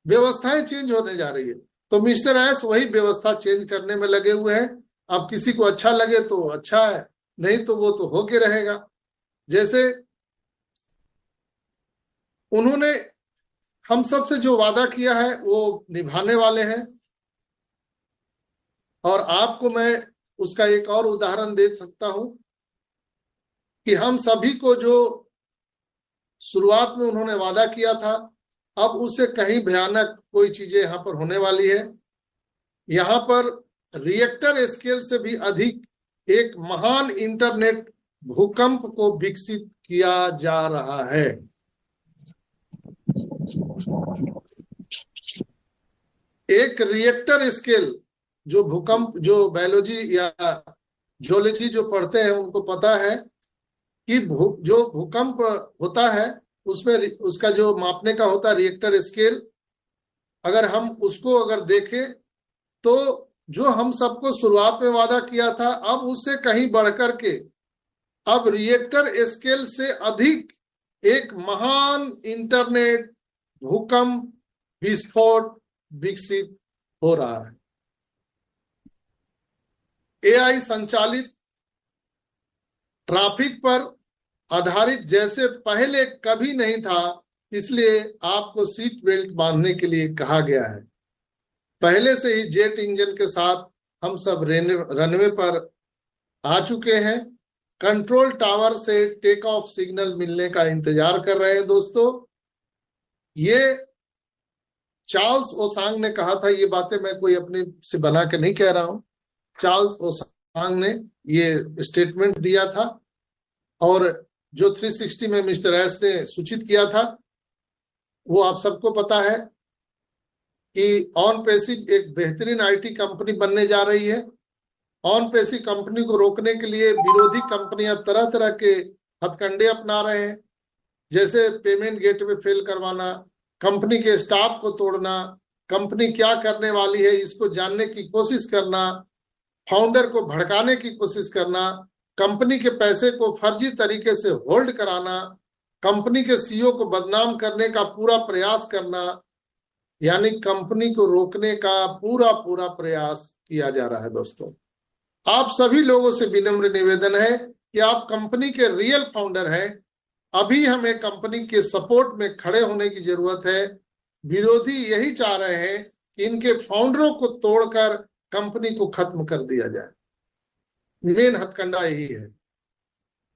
व्यवस्थाएं चेंज होने जा रही है। तो मिस्टर एस वही व्यवस्था चेंज करने में लगे हुए हैं। अब किसी को अच्छा लगे तो अच्छा है, नहीं तो वो तो होके रहेगा। जैसे उन्होंने हम सब से जो वादा किया है वो निभाने वाले हैं। और आपको मैं उसका एक और उदाहरण दे सकता हूं कि हम सभी को जो शुरुआत में उन्होंने वादा किया था, अब उससे कहीं भयानक कोई चीजें यहां पर होने वाली है। यहां पर रिएक्टर स्केल से भी अधिक एक महान इंटरनेट भूकंप को विकसित किया जा रहा है। एक रिएक्टर स्केल, जो भूकंप, जो बायोलॉजी या जियोलॉजी जो पढ़ते हैं उनको पता है कि जो भूकंप होता है उसमें उसका जो मापने का होता है रिएक्टर स्केल, अगर हम उसको अगर देखें तो जो हम सबको शुरुआत में वादा किया था, अब उससे कहीं बढ़कर के अब रिएक्टर स्केल से अधिक एक महान इंटरनेट भूकंप विस्फोट विकसित हो रहा है। एआई संचालित ट्रैफिक पर आधारित जैसे पहले कभी नहीं था, इसलिए आपको सीट बेल्ट बांधने के लिए कहा गया है। पहले से ही जेट इंजन के साथ हम सब रनवे पर आ चुके हैं। कंट्रोल टावर से टेक ऑफ सिग्नल मिलने का इंतजार कर रहे हैं। दोस्तों, ये चार्ल्स ओसांग ने कहा था, ये बातें मैं कोई अपने से बना के नहीं कह रहा हूं। चार्ल्स ओसांग ने ये स्टेटमेंट दिया था और जो 360 में मिस्टर एस ने सूचित किया था वो आप सबको पता है कि ऑन पैसिव एक बेहतरीन आईटी कंपनी बनने जा रही है। ऑन पैसिव कंपनी को रोकने के लिए विरोधी कंपनियां तरह तरह के हथकंडे अपना रहे हैं, जैसे पेमेंट गेटवे फेल करवाना, कंपनी के स्टाफ को तोड़ना, कंपनी क्या करने वाली है इसको जानने की कोशिश करना, फाउंडर को भड़काने की कोशिश करना, कंपनी के पैसे को फर्जी तरीके से होल्ड कराना, कंपनी के सीईओ को बदनाम करने का पूरा प्रयास करना, यानी कंपनी को रोकने का पूरा पूरा प्रयास किया जा रहा है। दोस्तों, आप सभी लोगों से विनम्र निवेदन है कि आप कंपनी के रियल फाउंडर हैं। अभी हमें कंपनी के सपोर्ट में खड़े होने की जरूरत है। विरोधी यही चाह रहे हैं कि इनके फाउंडरों को तोड़कर कंपनी को खत्म कर दिया जाए। मेन हथकंडा यही है।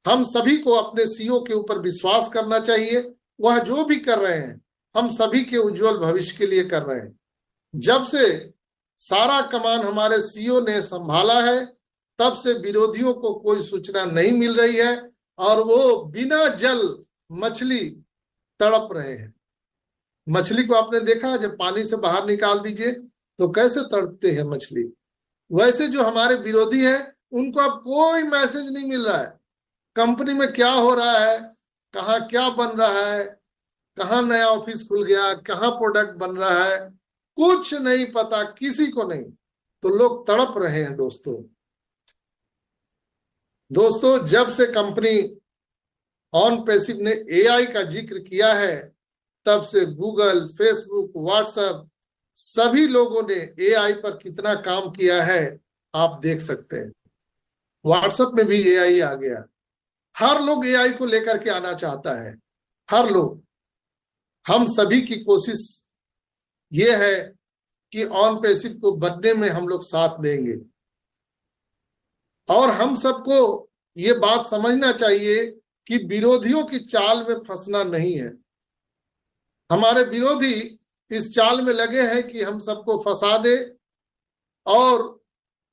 हम सभी को अपने सीईओ के ऊपर विश्वास करना चाहिए। वह जो भी कर रहे हैं हम सभी के उज्जवल भविष्य के लिए कर रहे हैं। जब से सारा कमान हमारे सीईओ ने संभाला है, तब से विरोधियों को कोई सूचना नहीं मिल रही है और वो बिना जल मछली तड़प रहे हैं। मछली को आपने देखा, जब पानी से बाहर निकाल दीजिए तो कैसे तड़पते हैं मछली। वैसे जो हमारे विरोधी हैं उनको अब कोई मैसेज नहीं मिल रहा है कंपनी में क्या हो रहा है, कहाँ क्या बन रहा है, कहाँ नया ऑफिस खुल गया, कहाँ प्रोडक्ट बन रहा है, कुछ नहीं पता किसी को नहीं। तो लोग तड़प रहे हैं। दोस्तों, जब से कंपनी ऑन पैसिव ने एआई का जिक्र किया है, तब से गूगल, फेसबुक, व्हाट्सएप सभी लोगों ने एआई पर कितना काम किया है आप देख सकते हैं। व्हाट्सएप में भी एआई आ गया। हर लोग एआई को लेकर के आना चाहता है, हर लोग। हम सभी की कोशिश ये है कि ऑन पैसिव को बनने में हम लोग साथ देंगे। और हम सबको ये बात समझना चाहिए कि विरोधियों की चाल में फंसना नहीं है। हमारे विरोधी इस चाल में लगे हैं कि हम सबको फंसा दे और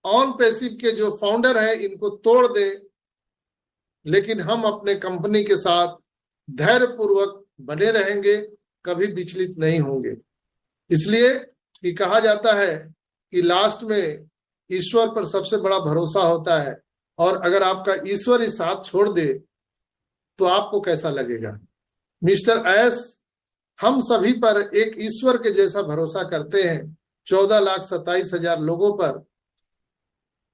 ऑन पैसिव के जो फाउंडर हैं इनको तोड़ दे। लेकिन हम अपने कंपनी के साथ धैर्यपूर्वक बने रहेंगे, कभी विचलित नहीं होंगे। इसलिए कि कहा जाता है कि लास्ट में ईश्वर पर सबसे बड़ा भरोसा होता है, और अगर आपका ईश्वर ही साथ छोड़ दे तो आपको कैसा लगेगा। मिस्टर एस हम सभी पर एक ईश्वर के जैसा भरोसा करते हैं। 14,27,000 लोगों पर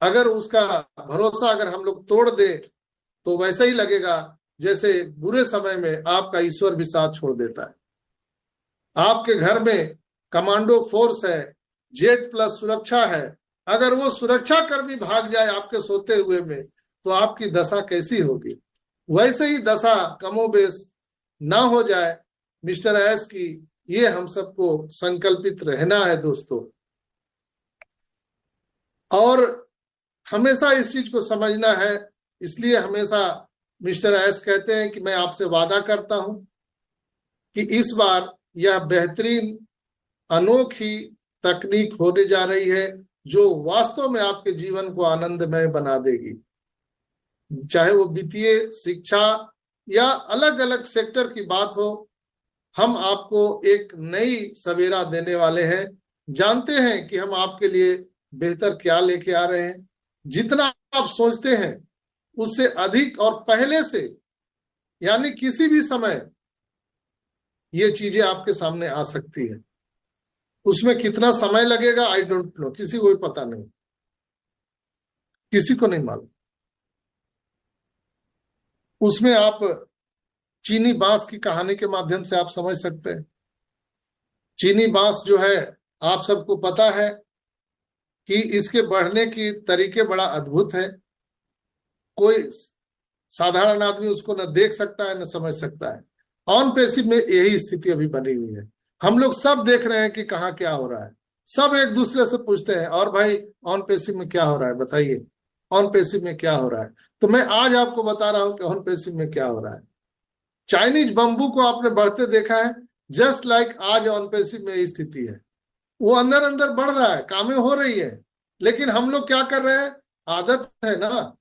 अगर उसका भरोसा अगर हम लोग तोड़ दे तो वैसा ही लगेगा जैसे बुरे समय में आपका ईश्वर भी साथ छोड़ देता है। आपके घर में कमांडो फोर्स है, जेट प्लस सुरक्षा है, अगर वो सुरक्षा कर्मी भाग जाए आपके सोते हुए में तो आपकी दशा कैसी होगी। वैसे ही दशा कमोबेश ना हो जाए मिस्टर एस की, ये हम सबको संकल्पित रहना है दोस्तों। और हमेशा इस चीज को समझना है, इसलिए हमेशा मिस्टर एस कहते हैं कि मैं आपसे वादा करता हूं कि इस बार यह बेहतरीन अनोखी तकनीक होने जा रही है जो वास्तव में आपके जीवन को आनंदमय बना देगी। चाहे वो वित्तीय, शिक्षा या अलग अलग सेक्टर की बात हो, हम आपको एक नई सवेरा देने वाले हैं। जानते हैं कि हम आपके लिए बेहतर क्या लेके आ रहे हैं। जितना आप सोचते हैं उससे अधिक और पहले से, यानी किसी भी समय ये चीजें आपके सामने आ सकती है। उसमें कितना समय लगेगा आई डोंट नो, किसी को भी पता नहीं, किसी को नहीं मालूम। उसमें आप चीनी बांस की कहानी के माध्यम से आप समझ सकते हैं। चीनी बांस जो है, आप सबको पता है कि इसके बढ़ने की तरीके बड़ा अद्भुत है। कोई साधारण आदमी उसको न देख सकता है न समझ सकता है। ऑन पेसिव में यही स्थिति अभी बनी हुई है। हम लोग सब देख रहे हैं कि कहाँ क्या हो रहा है। सब एक दूसरे से पूछते हैं, और भाई ऑन पेसिव में क्या हो रहा है, बताइए ऑन पेसिव में क्या हो रहा है। तो मैं आज आपको बता रहा हूं कि ऑन पेसिव में क्या हो रहा है। चाइनीज बम्बू को आपने बढ़ते देखा है, जस्ट लाइक आज ऑन पेसिव में स्थिति है। वो अंदर अंदर बढ़ रहा है, कामें हो रही है, लेकिन हम लोग क्या कर रहे हैं, आदत है ना,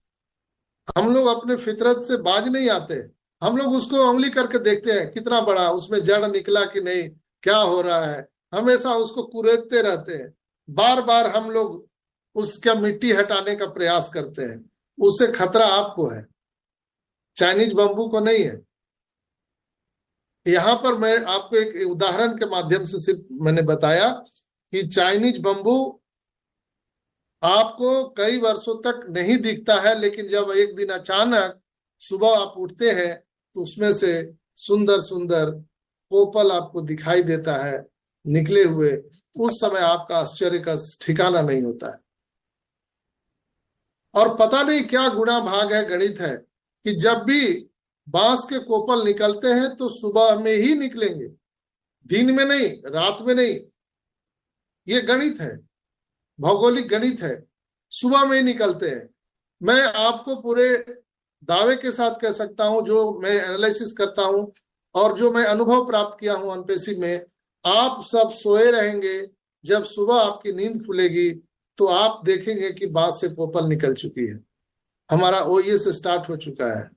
हम लोग अपने फितरत से बाज नहीं आते। हम लोग उसको उंगली करके देखते हैं कितना बड़ा, उसमें जड़ निकला कि नहीं, क्या हो रहा है, हमेशा उसको कुरेदते रहते हैं। बार बार हम लोग उसका मिट्टी हटाने का प्रयास करते हैं। उससे खतरा आपको है, चाइनीज बम्बू को नहीं है। यहां पर मैं आपको एक उदाहरण के माध्यम से सिर्फ मैंने बताया कि चाइनीज बम्बू आपको कई वर्षों तक नहीं दिखता है, लेकिन जब एक दिन अचानक सुबह आप उठते हैं तो उसमें से सुंदर सुंदर कोपल आपको दिखाई देता है निकले हुए। उस समय आपका आश्चर्य का ठिकाना नहीं होता है। और पता नहीं क्या गुणा भाग है, गणित है कि जब भी बांस के कोपल निकलते हैं तो सुबह में ही निकलेंगे, दिन में नहीं, रात में नहीं। ये गणित है, भौगोलिक गणित है, सुबह में ही निकलते हैं। मैं आपको पूरे दावे के साथ कह सकता हूं, जो मैं एनालिसिस करता हूं और जो मैं अनुभव प्राप्त किया हूं अनपेसी में, आप सब सोए रहेंगे, जब सुबह आपकी नींद खुलेगी तो आप देखेंगे कि बांस से कोपल निकल चुकी है। हमारा ओईए से स्टार्ट हो चुका है।